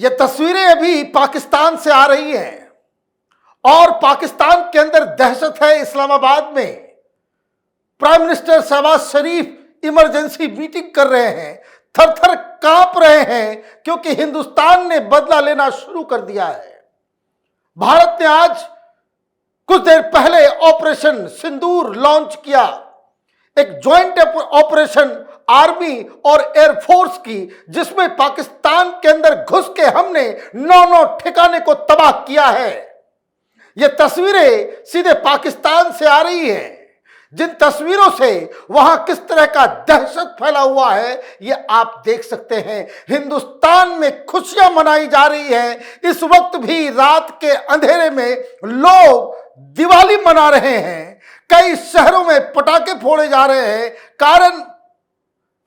ये तस्वीरें अभी पाकिस्तान से आ रही हैं और पाकिस्तान के अंदर दहशत है। इस्लामाबाद में प्राइम मिनिस्टर शहबाज शरीफ इमरजेंसी मीटिंग कर रहे हैं, थर थर कांप रहे हैं क्योंकि हिंदुस्तान ने बदला लेना शुरू कर दिया है। भारत ने आज कुछ देर पहले ऑपरेशन सिंदूर लॉन्च किया, एक ज्वाइंट ऑपरेशन आर्मी और एयरफोर्स की, जिसमें पाकिस्तान के अंदर घुस के हमने 9 ठिकाने को तबाह किया है। ये तस्वीरें सीधे पाकिस्तान से आ रही हैं। जिन तस्वीरों से वहां किस तरह का दहशत फैला हुआ है ये आप देख सकते हैं। हिंदुस्तान में खुशियां मनाई जा रही हैं। इस वक्त भी रात के अंधेरे में लोग दिवाली मना रहे हैं। कई शहरों में पटाखे फोड़े जा रहे हैं, कारण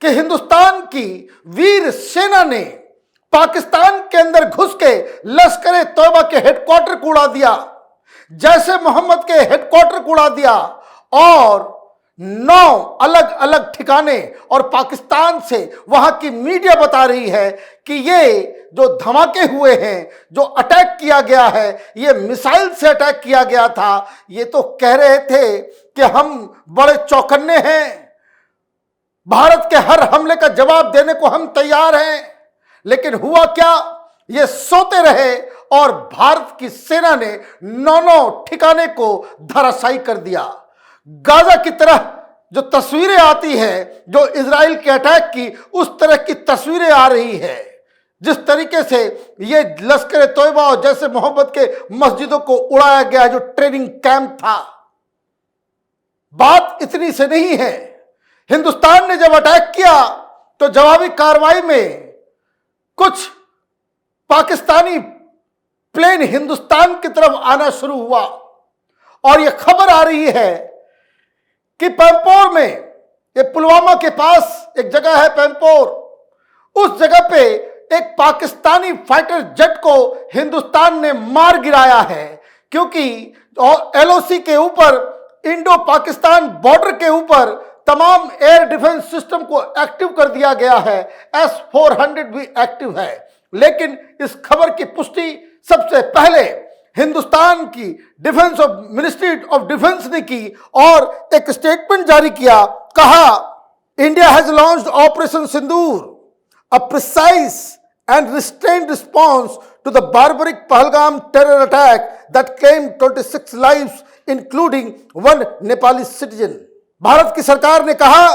कि हिंदुस्तान की वीर सेना ने पाकिस्तान के अंदर घुस के लश्कर तौबा के हेडक्वार्टर को उड़ा दिया, जैसे मोहम्मद के हेडक्वार्टर को उड़ा दिया और 9 अलग अलग ठिकाने। और पाकिस्तान से वहां की मीडिया बता रही है कि ये जो धमाके हुए हैं, जो अटैक किया गया है, ये मिसाइल से अटैक किया गया था। ये तो कह रहे थे कि हम बड़े चौकन्ने हैं, भारत के हर हमले का जवाब देने को हम तैयार हैं। लेकिन हुआ क्या, ये सोते रहे और भारत की सेना ने 9 ठिकाने को धराशायी कर दिया। गाजा की तरह जो तस्वीरें आती हैं, जो इजराइल के अटैक की, उस तरह की तस्वीरें आ रही है। जिस तरीके से ये लश्कर तौबा और जैसे मोहम्मद के मस्जिदों को उड़ाया गया, जो ट्रेनिंग कैंप था। बात इतनी से नहीं है, हिंदुस्तान ने जब अटैक किया तो जवाबी कार्रवाई में कुछ पाकिस्तानी प्लेन हिंदुस्तान की तरफ आना शुरू हुआ और यह खबर आ रही है कि पैंपोर में, ये पुलवामा के पास एक जगह है पैंपोर, उस जगह पे एक पाकिस्तानी फाइटर जेट को हिंदुस्तान ने मार गिराया है। क्योंकि एलओसी के ऊपर, इंडो पाकिस्तान बॉर्डर के ऊपर तमाम एयर डिफेंस सिस्टम को एक्टिव कर दिया गया है। S-400 भी एक्टिव है। लेकिन इस खबर की पुष्टि सबसे पहले हिंदुस्तान की डिफेंस ऑफ मिनिस्ट्री ऑफ डिफेंस ने की और एक स्टेटमेंट जारी किया। कहा, India has launched operation Sindoor, a precise and restrained response to the barbaric Pahalgam terror attack that claimed 26 lives including 1 Nepali citizen. Bharat की सरकार ने कहा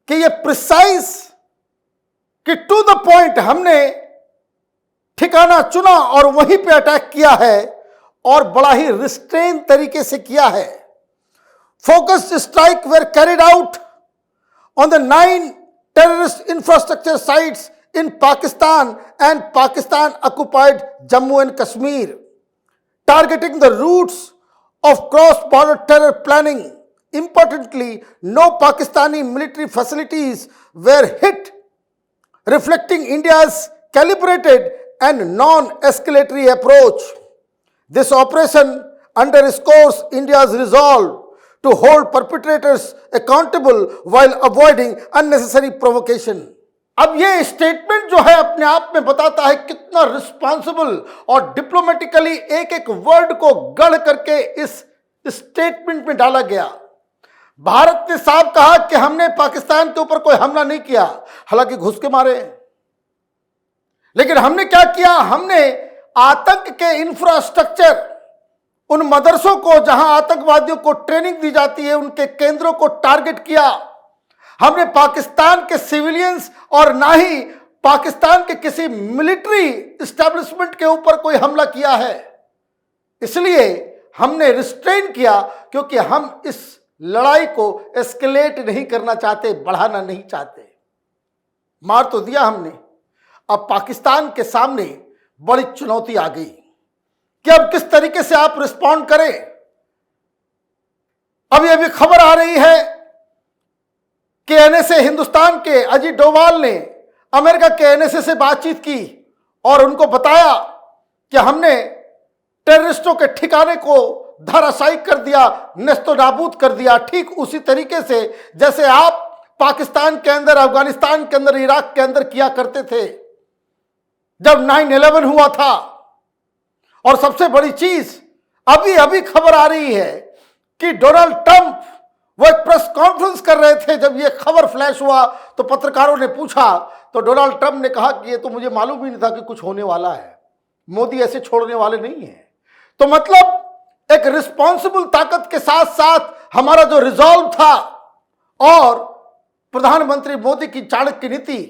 कि यह प्रिसाइज, कि टू द पॉइंट हमने ठिकाना चुना और वहीं पे अटैक किया है और बड़ा ही रिस्ट्रेन तरीके से किया है। Focused strike were carried out on the 9 terrorist infrastructure sites in Pakistan and Pakistan occupied Jammu and Kashmir, targeting the roots of cross border terror planning. Importantly, no Pakistani military facilities were hit, reflecting India's calibrated and non-escalatory approach. This operation underscores India's resolve to hold perpetrators accountable while avoiding unnecessary provocation. अब ये statement जो है अपने आप में बताता है कितना रिस्पॉन्सिबल और डिप्लोमेटिकली एक एक वर्ड को गढ़ करके इस स्टेटमेंट में डाला गया। भारत ने साफ कहा कि हमने पाकिस्तान के ऊपर कोई हमला नहीं किया, हालांकि घुस के मारे। लेकिन हमने क्या किया, हमने आतंक के इंफ्रास्ट्रक्चर, उन मदरसों को जहां आतंकवादियों को ट्रेनिंग दी जाती है, उनके केंद्रों को टारगेट किया। हमने पाकिस्तान के सिविलियंस और ना ही पाकिस्तान के किसी मिलिट्री एस्टेब्लिशमेंट के ऊपर कोई हमला किया है। इसलिए हमने रिस्ट्रेन किया, क्योंकि हम इस लड़ाई को एस्केलेट नहीं करना चाहते, बढ़ाना नहीं चाहते। मार तो दिया हमने, अब पाकिस्तान के सामने बड़ी चुनौती आ गई कि अब किस तरीके से आप रिस्पॉन्ड करें। अभी अभी खबर आ रही है कि एनएसए, हिंदुस्तान के अजीत डोभाल ने अमेरिका के एनएसए से बातचीत की और उनको बताया कि हमने टेररिस्टों के ठिकाने को धराशायी कर दिया, नेस्तो नाबूद कर दिया। ठीक उसी तरीके से जैसे आप पाकिस्तान के अंदर, अफगानिस्तान के अंदर, इराक के अंदर किया करते थे। जब 9/11 हुआ था। और सबसे बड़ी चीज अभी अभी खबर आ रही है कि डोनाल्ड ट्रंप वो एक प्रेस कॉन्फ्रेंस कर रहे थे। जब ये खबर फ्लैश हुआ तो पत्रकारों ने पूछा, तो डोनाल्ड ट्रंप ने कहा कि ये तो मुझे मालूम ही नहीं था कि कुछ होने वाला है, मोदी ऐसे छोड़ने वाले नहीं है। तो मतलब एक रिस्पॉन्सिबल ताकत के साथ साथ हमारा जो रिजॉल्व था और प्रधानमंत्री मोदी की चाणक्य नीति,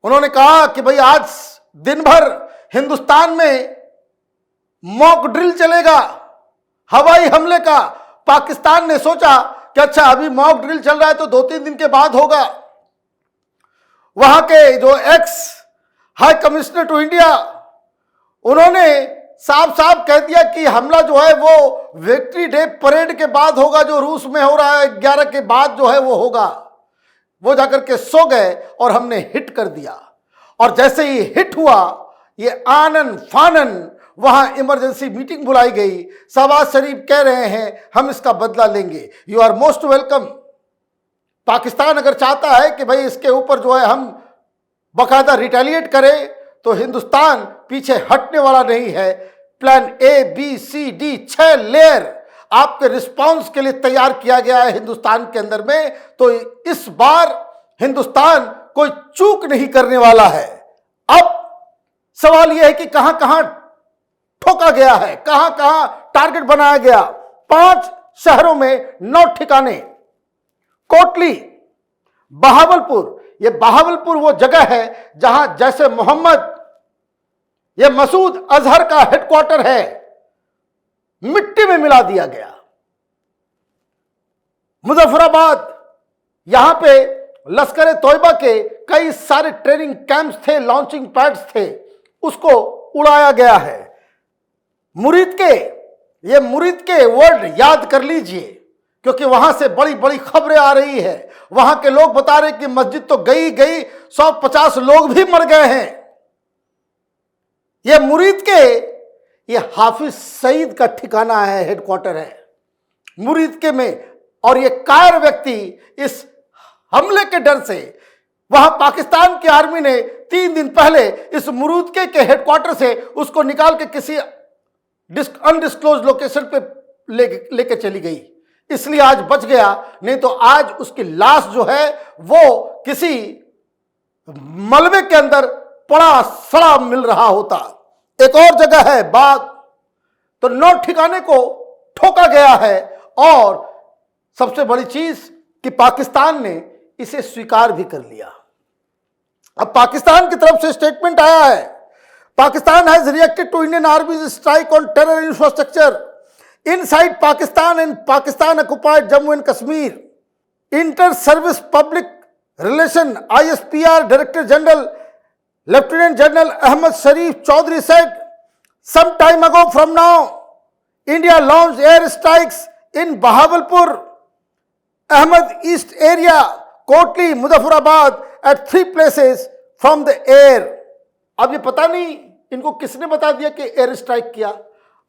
उन्होंने कहा कि भाई आज दिन भर हिंदुस्तान में मॉक ड्रिल चलेगा हवाई हमले का। पाकिस्तान ने सोचा कि अच्छा अभी मॉक ड्रिल चल रहा है तो 2-3 दिन के बाद होगा। वहां के जो ex high commissioner to India, उन्होंने साफ साफ कह दिया कि हमला जो है वो विक्ट्री डे परेड के बाद होगा, जो रूस में हो रहा है 11 के बाद जो है वो होगा। वो जाकर के सो गए और हमने हिट कर दिया। और जैसे ही हिट हुआ, ये आनन फानन वहां इमरजेंसी मीटिंग बुलाई गई। शहबाज शरीफ कह रहे हैं हम इसका बदला लेंगे। You are most welcome. Pakistan अगर चाहता है कि भाई इसके ऊपर जो है हम बाकायदा रिटेलिएट करें, तो हिंदुस्तान पीछे हटने वाला नहीं है। प्लान ABCD 6 लेयर आपके रिस्पांस के लिए तैयार किया गया है हिंदुस्तान के अंदर में। तो इस बार हिंदुस्तान कोई चूक नहीं करने वाला है। अब सवाल यह है कि कहां कहां ठोका गया है, कहां कहां टारगेट बनाया गया। 5 शहरों में 9 ठिकाने, कोटली, बहावलपुर। ये बहावलपुर वो जगह है जहां जैसे मोहम्मद, ये मसूद अजहर का हेडक्वार्टर है, मिट्टी में मिला दिया गया। मुजफ्फराबाद, यहां पे लश्कर तोयबा के कई सारे ट्रेनिंग कैंप्स थे, लॉन्चिंग पैड्स थे, उसको उड़ाया गया है। मुरीद के वर्ड याद कर लीजिए, क्योंकि वहां से बड़ी बड़ी खबरें आ रही है। वहां के लोग बता रहे कि मस्जिद तो गई 150 लोग भी मर गए हैं। ये मुरीद के, ये हाफिज सईद का ठिकाना है, हेडक्वार्टर है मुरीद के में। और ये कायर व्यक्ति इस हमले के डर से, वहां पाकिस्तान की आर्मी ने 3 दिन पहले इस मुरीद के हेडक्वार्टर से उसको निकाल के किसी अनडिस्क्लोज लोकेशन पे लेके चली गई, इसलिए आज बच गया। नहीं तो आज उसकी लाश जो है वो किसी मलबे के अंदर पड़ा सड़ा मिल रहा होता। एक और जगह है बाग, तो 9 ठिकाने को ठोका गया है। और सबसे बड़ी चीज कि पाकिस्तान ने इसे स्वीकार भी कर लिया। अब पाकिस्तान की तरफ से स्टेटमेंट आया है, Pakistan has reacted to Indian army's strike on terror infrastructure inside Pakistan and Pakistan occupied Jammu and Kashmir. Inter service public relation ISPR director general Lieutenant General Ahmad Sharif Chaudhary said some time ago from now, India launched air strikes in Bahawalpur, Ahmed East area, Kotli, Muzaffarabad at 3 places from the air. अब ये पता नहीं इनको किसने बता दिया कि air strike किया,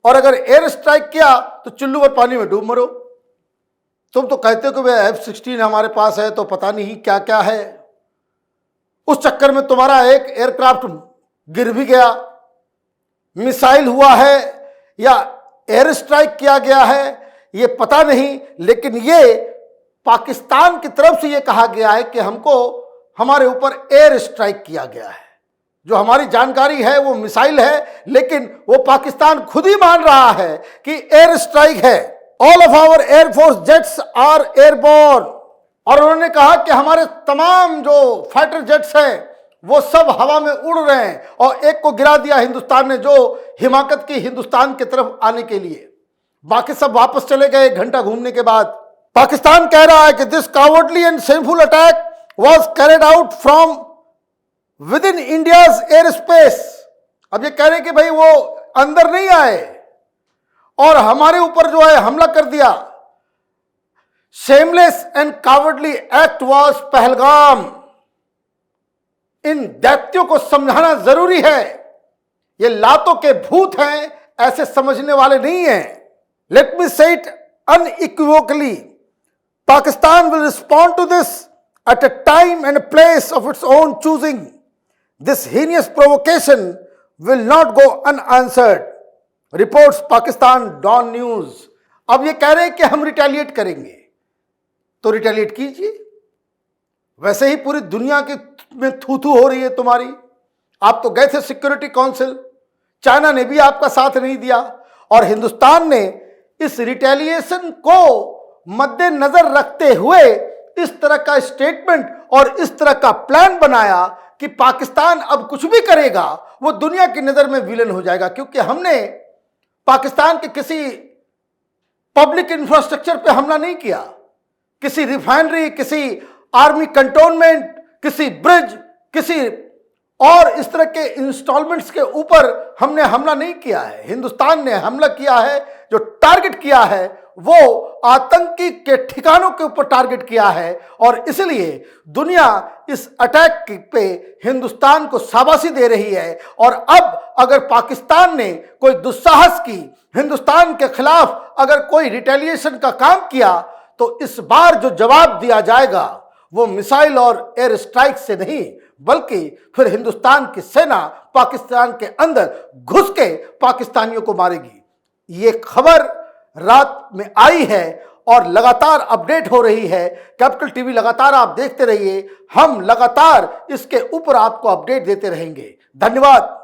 और अगर एयर स्ट्राइक किया तो चुल्लू भर पानी में डूब मरो। तुम तो कहते हो कि भाई F-16 हमारे पास है तो पता नहीं क्या क्या है। उस चक्कर में तुम्हारा एक एयरक्राफ्ट गिर भी गया, मिसाइल हुआ है या एयर स्ट्राइक किया गया है ये पता नहीं। लेकिन ये पाकिस्तान की तरफ से ये कहा गया है कि हमको हमारे ऊपर एयर स्ट्राइक किया गया है। जो हमारी जानकारी है वो मिसाइल है, लेकिन वो पाकिस्तान खुद ही मान रहा है कि एयर स्ट्राइक है। All of our air force jets are airborne. और उन्होंने कहा कि हमारे तमाम जो फाइटर जेट्स हैं वो सब हवा में उड़ रहे हैं, और एक को गिरा दिया हिंदुस्तान ने जो हिमाकत की हिंदुस्तान की तरफ आने के लिए। बाकी सब वापस चले गए 1 घंटा घूमने के बाद। पाकिस्तान कह रहा है कि this cowardly and shameful attack was carried out from with in India's air space. अब ये कह रहे कि भाई वो अंदर नहीं आए और हमारे ऊपर जो है हमला कर दिया। Shameless and cowardly act was Pahalgam. इन दैत्यों को समझाना जरूरी है, ये लातों के भूत हैं, ऐसे समझने वाले नहीं हैं। लेट मी से it unequivocally, Pakistan will respond to this at a time and a place of its own choosing. This heinous provocation will not go unanswered, reports Pakistan Dawn news. अब ये कह रहे हैं कि हम रिटेलिएट करेंगे, तो रिटेलिएट कीजिए। वैसे ही पूरी दुनिया की में थू थू हो रही है तुम्हारी। आप तो गए थे सिक्योरिटी काउंसिल, चाइना ने भी आपका साथ नहीं दिया, और हिंदुस्तान ने इस रिटेलिएशन को मद्देनजर रखते हुए इस तरह का स्टेटमेंट और इस तरह का प्लान बनाया कि पाकिस्तान अब कुछ भी करेगा वो दुनिया की नजर में विलन हो जाएगा। क्योंकि हमने पाकिस्तान के किसी पब्लिक इंफ्रास्ट्रक्चर पे हमला नहीं किया, किसी रिफाइनरी, किसी आर्मी कंटोनमेंट, किसी ब्रिज, किसी और इस तरह के इंस्टॉलमेंट्स के ऊपर हमने हमला नहीं किया है। हिंदुस्तान ने हमला किया है, जो टारगेट किया है वो आतंकी के ठिकानों के ऊपर टारगेट किया है, और इसलिए दुनिया इस अटैक पे हिंदुस्तान को शाबाशी दे रही है। और अब अगर पाकिस्तान ने कोई दुस्साहस की, हिंदुस्तान के खिलाफ अगर कोई रिटेलिएशन का काम किया, तो इस बार जो जवाब दिया जाएगा वो मिसाइल और एयर स्ट्राइक से नहीं, बल्कि फिर हिंदुस्तान की सेना पाकिस्तान के अंदर घुस के पाकिस्तानियों को मारेगी। ये खबर रात में आई है और लगातार अपडेट हो रही है। कैपिटल टीवी लगातार आप देखते रहिए, हम लगातार इसके ऊपर आपको अपडेट देते रहेंगे। धन्यवाद।